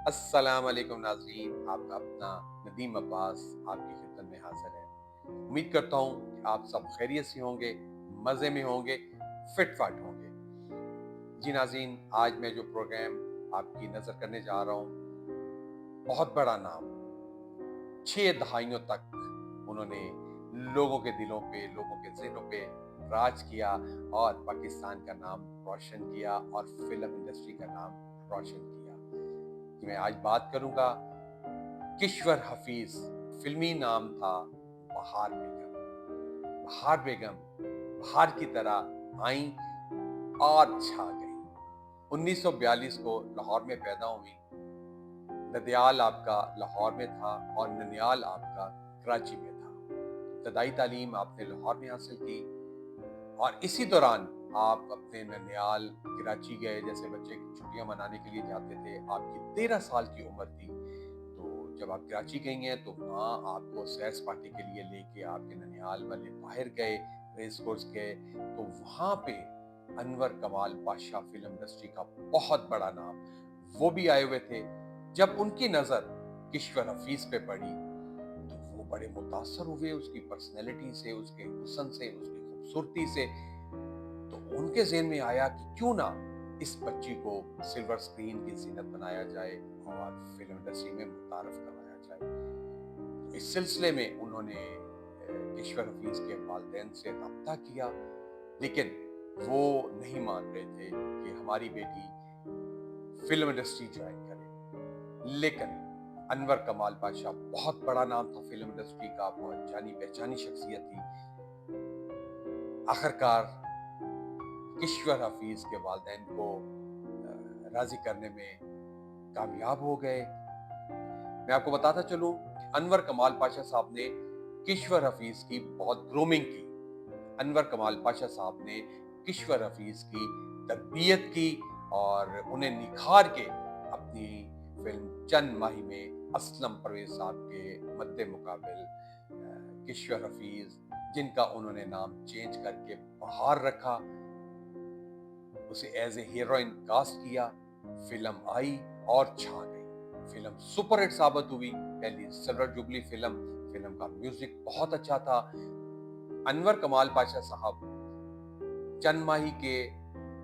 السلام علیکم ناظرین، آپ کا اپنا ندیم عباس آپ کی خدمت میں حاضر ہے۔ امید کرتا ہوں کہ آپ سب خیریت سے ہوں گے، مزے میں ہوں گے، فٹ فاٹ ہوں گے۔ جی ناظرین، آج میں جو پروگرام آپ کی نظر کرنے جا رہا ہوں، بہت بڑا نام، 6 دہائیوں تک انہوں نے لوگوں کے دلوں پہ، لوگوں کے ذہنوں پہ راج کیا اور پاکستان کا نام روشن کیا اور فلم انڈسٹری کا نام روشن کیا۔ کہ میں آج بات کروں گا کشور حفیظ، فلمی نام تھا بہار بیگم۔ بہار بیگم بہار کی طرح آئیں اور چھا گئی۔ 1942 کو لاہور میں پیدا ہوئی۔ ددیال آپ کا لاہور میں تھا اور ننیال آپ کا کراچی میں تھا۔ ابتدائی تعلیم آپ نے لاہور میں حاصل کی اور اسی دوران آپ اپنے ننیال کراچی گئے، جیسے بچے چھٹیاں منانے کے لیے جاتے تھے۔ آپ کی 13 سال کی عمر تھی، تو جب آپ کراچی گئی ہیں تو وہاں آپ کو سیر سپاٹے کے لیے لے کے آپ کے ننیال والے باہر گئے، ریس کورس گئے، تو وہاں پہ انور کمال پاشا فلم انڈسٹری کا بہت بڑا نام، وہ بھی آئے ہوئے تھے۔ جب ان کی نظر کشور حفیظ پہ پڑی تو وہ بڑے متاثر ہوئے اس کی پرسنالٹی سے، اس کے حسن سے، اس کی خوبصورتی سے۔ تو ان کے ذہن میں آیا کہ کیوں نہ اس بچی کو سلور سکرین کی زینت بنایا جائے اور فلم انڈسٹری میں متعارف کروایا جائے۔ اس سلسلے میں انہوں نے کشور حفیظ کے والدین سے رابطہ کیا، لیکن وہ نہیں مان رہے تھے کہ ہماری بیٹی فلم انڈسٹری جوائن کرے۔ لیکن انور کمال پاشا بہت بڑا نام تھا فلم انڈسٹری کا، بہت جانی پہچانی شخصیت تھی۔ آخرکار کشور حفیظ کے والدین کو راضی کرنے میں کامیاب ہو گئے۔ میں آپ کو بتاتا چلوں کہ انور کمال پاشا صاحب نے کشور حفیظ کی بہت گرومنگ کی۔ انور کمال پاشا صاحب نے کشور حفیظ کی تربیت کی اور انہیں نکھار کے اپنی فلم چند ماہی میں اسلم پرویز صاحب کے مد مقابل کشور حفیظ، جن کا انہوں نے نام چینج کر کے بہار رکھا، اسے ایز اے ہیروئن کاسٹ کیا۔ فلم آئی اور چھا گئی، فلم سپر ہٹ ثابت ہوئی، پہلی سلور جوبلی فلم کا میوزک بہت اچھا تھا۔ انور کمال پاشا صاحب چند ماہی کے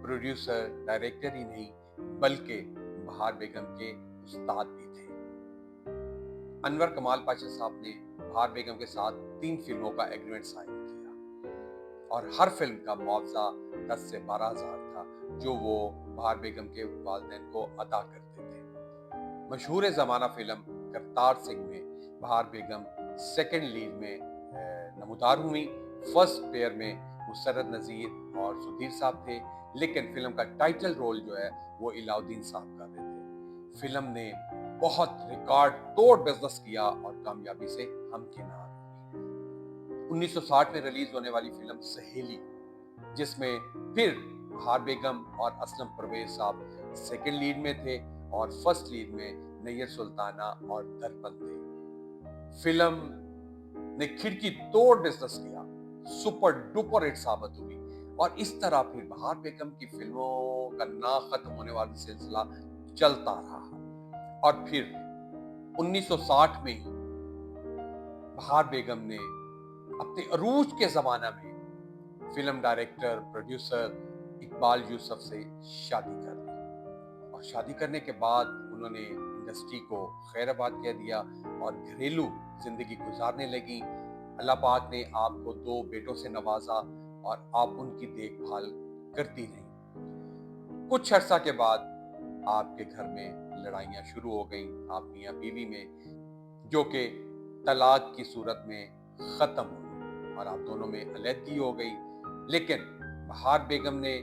پروڈیوسر، ڈائریکٹر ہی نہیں بلکہ بہار بیگم کے استاد بھی تھے۔ انور کمال پاشا صاحب نے بہار بیگم کے ساتھ 3 فلموں کا ایگریمنٹ سائن کیا اور ہر فلم کا معاوضہ 10 سے 12 ہزار تھا، جو وہ بہار بیگم کے والدین کو ادا کرتے تھے۔ مشہور زمانہ فلم کرتار سنگھ میں بہار بیگم سیکنڈ لیڈ میں نمودار ہوئی۔ فرسٹ پیئر میں مسرت نذیر اور سدھیر صاحب تھے، لیکن فلم کا ٹائٹل رول جو ہے وہ علاؤ الدین صاحب کر رہے تھے۔ فلم نے بہت ریکارڈ توڑ بزنس کیا اور کامیابی سے ہمکنار ہوئی۔ 1960 میں ریلیز ہونے والی فلم سہیلی، جس میں پھر بہار بیگم اور اسلم پرویز صاحب سیکنڈ لیڈ میں تھے اور فرسٹ لیڈ میں نیر سلطانہ اور درپن تھے، فلم نے کھڑکی توڑ بزنس کیا، سپر ڈوپر ہٹ ثابت ہوئی اور اس طرح پھر بہار بیگم کی فلموں کا نہ ختم ہونے والا سلسلہ چلتا رہا۔ اور پھر 1960 میں ہی بہار بیگم نے اپنے عروج کے زمانہ میں فلم ڈائریکٹر، پروڈیوسر اقبال یوسف سے شادی کر لی اور شادی کرنے کے بعد انہوں نے انڈسٹری کو خیر آباد کہہ دیا اور گھریلو زندگی گزارنے لگی۔ اللہ پاک نے آپ کو 2 بیٹوں سے نوازا اور آپ ان کی دیکھ بھال کرتی رہیں۔ کچھ عرصہ کے بعد آپ کے گھر میں لڑائیاں شروع ہو گئیں، آپ میاں بیوی میں، جو کہ طلاق کی صورت میں ختم ہوئی اور آپ دونوں میں علیحدگی ہو گئی۔ لیکن بہار بیگم نے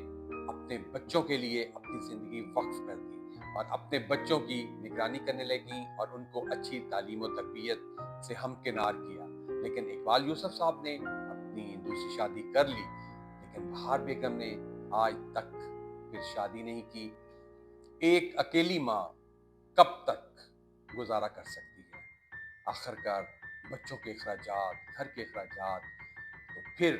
اپنے بچوں کے لیے اپنی زندگی وقف کر دی اور اپنے بچوں کی نگرانی کرنے لگی اور ان کو اچھی تعلیم و تربیت سے ہمکنار کیا۔ لیکن اقبال یوسف صاحب نے اپنی دوسری شادی کر لی، لیکن بہار بیگم نے آج تک پھر شادی نہیں کی۔ ایک اکیلی ماں کب تک گزارا کر سکتی ہے؟ آخرکار بچوں کے اخراجات، گھر کے اخراجات، تو پھر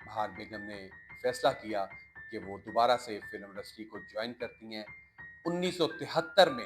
بہار بیگم نے فیصلہ کیا کہ وہ دوبارہ سے فلم انڈسٹری کو جوائن کرتی ہیں۔ 1973 میں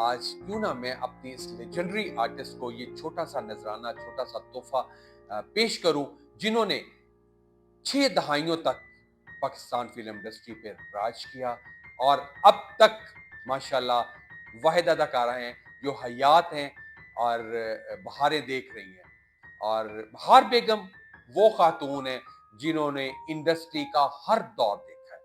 آج کیوں نہ میں اپنی اس لیجنڈری آرٹسٹ کو یہ چھوٹا سا نذرانہ، چھوٹا سا تحفہ پیش کروں، جنہوں نے 6 دہائیوں تک پاکستان فلم انڈسٹری پہ راج کیا اور اب تک ماشاءاللہ واحد اداکارہ ہیں جو حیات ہیں اور بہاریں دیکھ رہی ہیں. اور بہار بیگم وہ خاتون ہیں جنہوں نے انڈسٹری کا ہر دور دیکھا ہے،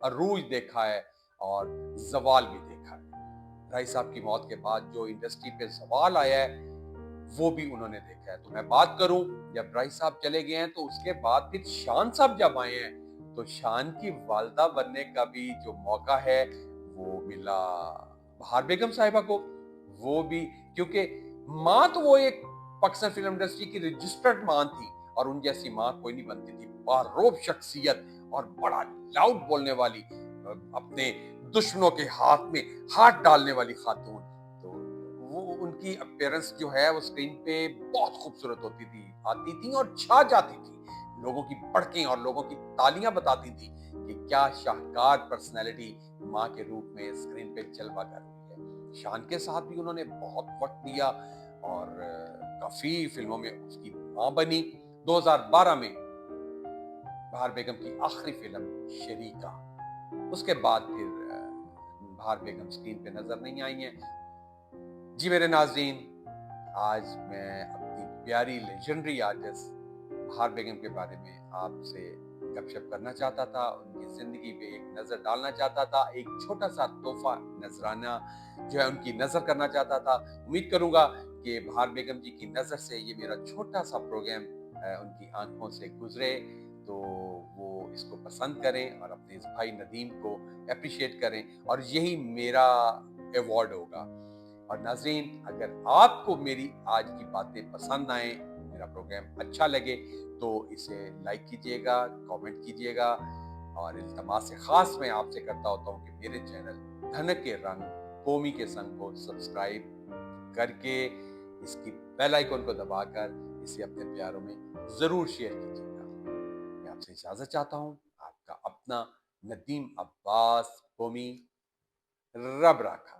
عروج دیکھا ہے اور زوال بھی دیکھا ہے. رائی صاحب کی موت کے بعد جو انڈسٹری پہ زوال آیا ہے وہ بھی انہوں نے دیکھا ہے. تو میں بات کروں، جب رائی صاحب چلے گئے ہیں تو اس کے بعد پھر شان صاحب جب آئے ہیں تو شان کی والدہ بننے کا بھی جو موقع ہے وہ ملا بہار بیگم صاحبہ کو. وہ بھی کیونکہ ماں تو وہ ایک پاکستان فلم انڈسٹری کی رجسٹرڈ ماں تھی اور ان جیسی ماں کوئی نہیں بنتی تھی. باروب شخصیت اور بڑا لاؤڈ بولنے والی، اپنے دشمنوں کے ہاتھ میں ہاتھ ڈالنے والی خاتون. تو وہ ان کی اپیرنس جو ہے وہ اسکرین پہ بہت خوبصورت ہوتی تھی، آتی تھی اور چھا جاتی تھی. لوگوں کی پڑکیں اور لوگوں کی تالیاں بتاتی تھی کہ کیا شاہکار پرسنالٹی ماں کے روپ میں اسکرین پہ جلوہ کر رہی ہے. شان کے ساتھ بھی انہوں نے بہت وقت دیا اور کافی فلموں میں اس کی ماں بنی. 2012 میں بہار بیگم کی آخری فلم شریکہ، اس کے بعد پھر بہار بیگم اسکرین پہ نظر نہیں آئی ہیں. جی میرے ناظرین، آج میں اپنی پیاری لیجنڈری آرٹسٹ بہار بیگم کے بارے میں آپ سے گپ شپ کرنا چاہتا تھا، ان کی زندگی پہ ایک نظر ڈالنا چاہتا تھا، ایک چھوٹا سا تحفہ نذرانہ جو ہے ان کی نظر کرنا چاہتا تھا. امید کروں گا کہ بہار بیگم جی کی نظر سے یہ میرا چھوٹا سا پروگرام ان کی آنکھوں سے گزرے تو وہ اس کو پسند کریں اور اپنے اس بھائی ندیم کو اپریشیٹ کریں، اور یہی میرا ایوارڈ ہوگا. اور ناظرین، اگر آپ کو میری آج کی باتیں پسند آئیں، میرا پروگرام اچھا لگے تو اسے لائک کیجئے گا، کامنٹ کیجئے گا. اور التماس خاص میں آپ سے کرتا ہوتا ہوں کہ میرے چینل دھنک کے رنگ قومی کے سنگ کو سبسکرائب کر کے اس کی بیل آئیکن کو دبا کر اسے اپنے پیاروں میں ضرور شیئر کیجئے گا. میں آپ سے اجازت چاہتا ہوں. آپ کا اپنا ندیم عباس قومی. رب رکھا.